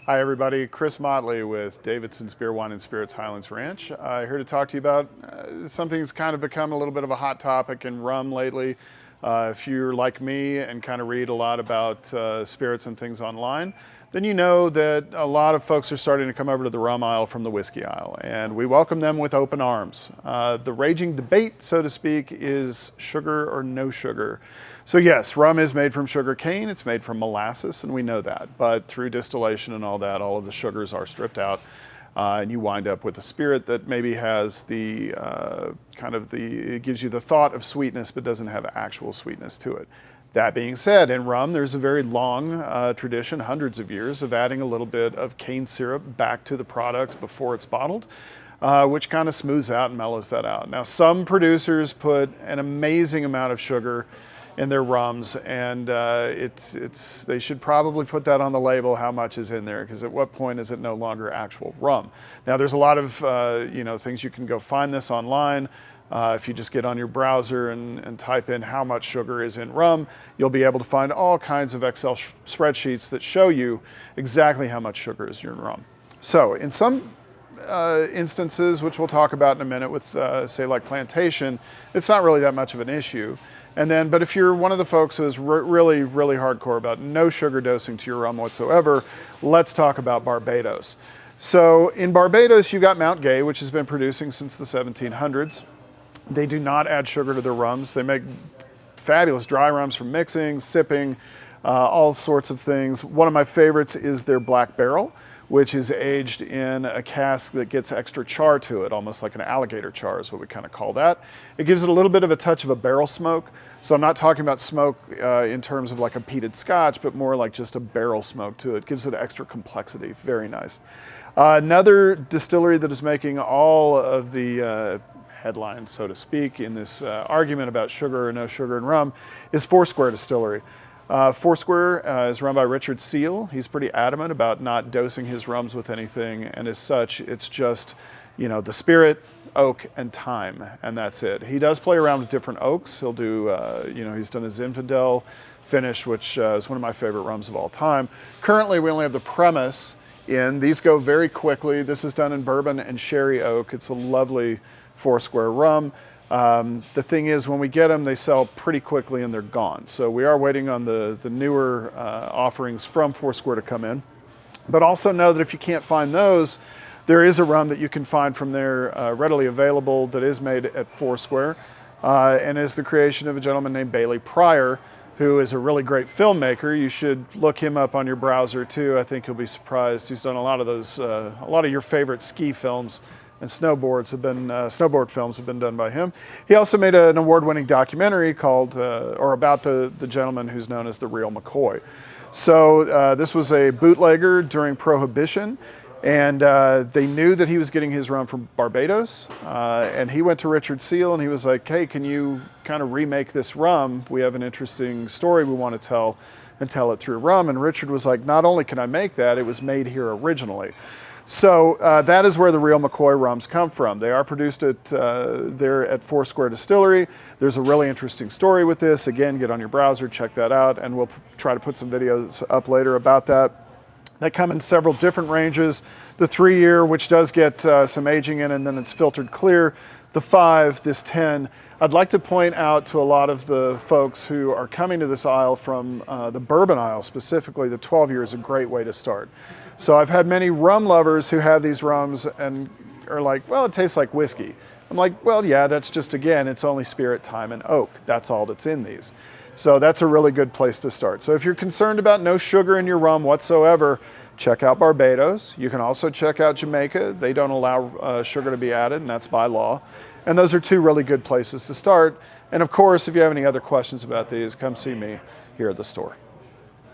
Hi everybody, Chris Motley with Davidson's Beer, Wine and Spirits Highlands Ranch. Here to talk to you about something that's kind of become a little bit of a hot topic in rum lately. If you're like me and kind of read a lot about spirits and things online, then you know that a lot of folks are starting to come over to the rum aisle from the whiskey aisle, and we welcome them with open arms. The raging debate, so to speak, is sugar or no sugar. So yes, rum is made from sugar cane, it's made from molasses, and we know that. But through distillation and all that, all of the sugars are stripped out, and you wind up with a spirit that maybe has the it gives you the thought of sweetness, but doesn't have actual sweetness to it. That being said, in rum, there's a very long tradition, hundreds of years, of adding a little bit of cane syrup back to the product before it's bottled, which kind of smooths out and mellows that out. Now, some producers put an amazing amount of sugar in their rums, and they should probably put that on the label, how much is in there, because at what point is it no longer actual rum? Now, there's a lot of things you can go find this online. If you just get on your browser and type in how much sugar is in rum, you'll be able to find all kinds of Excel spreadsheets that show you exactly how much sugar is in rum. So in some instances, which we'll talk about in a minute with say like plantation, it's not really that much of an issue. But if you're one of the folks who is really hardcore about no sugar dosing to your rum whatsoever, let's talk about Barbados. So in Barbados, you've got Mount Gay, which has been producing since the 1700s. They do not add sugar to their rums. They make fabulous dry rums for mixing, sipping, all sorts of things. One of my favorites is their Black Barrel, which is aged in a cask that gets extra char to it, almost like an alligator char is what we kind of call that. It gives it a little bit of a touch of a barrel smoke. So I'm not talking about smoke in terms of like a peated scotch, but more like just a barrel smoke to it. Gives it extra complexity, very nice. Another distillery that is making all of the headlines, so to speak, in this argument about sugar or no sugar in rum is Foursquare Distillery. Foursquare is run by Richard Seal. He's pretty adamant about not dosing his rums with anything, and as such, it's just, the spirit, oak, and thyme, and that's it. He does play around with different oaks. He'll do, he's done a Zinfandel finish, which is one of my favorite rums of all time. Currently, we only have the premise in. These go very quickly. This is done in bourbon and sherry oak. It's a lovely Foursquare rum. The thing is, when we get them, they sell pretty quickly and they're gone. So we are waiting on the newer offerings from Foursquare to come in. But also know that if you can't find those, there is a rum that you can find from there readily available that is made at Foursquare and is the creation of a gentleman named Bailey Pryor, who is a really great filmmaker. You should look him up on your browser too. I think you'll be surprised. He's done a lot of those, a lot of your favorite ski films. And snowboard films have been done by him. He also made an award-winning documentary called, about the gentleman who's known as the Real McCoy. So this was a bootlegger during Prohibition, and they knew that he was getting his rum from Barbados, and he went to Richard Seal and he was like, hey, can you kind of remake this rum? We have an interesting story we want to tell, and tell it through rum. And Richard was like, not only can I make that, it was made here originally. So that is where the Real McCoy rums come from. They are produced there at Foursquare Distillery. There's a really interesting story with this. Again, get on your browser, check that out, and we'll try to put some videos up later about that. They come in several different ranges. The 3-year, which does get some aging in, and then it's filtered clear. The 5, this 10. I'd like to point out to a lot of the folks who are coming to this aisle from the bourbon aisle specifically, the 12-year is a great way to start. So I've had many rum lovers who have these rums and are like, well, it tastes like whiskey. I'm like, well, yeah, that's just, again, it's only spirit, thyme, and oak. That's all that's in these. So that's a really good place to start. So if you're concerned about no sugar in your rum whatsoever, check out Barbados. You can also check out Jamaica. They don't allow sugar to be added, and that's by law. And those are two really good places to start. And of course, if you have any other questions about these, come see me here at the store.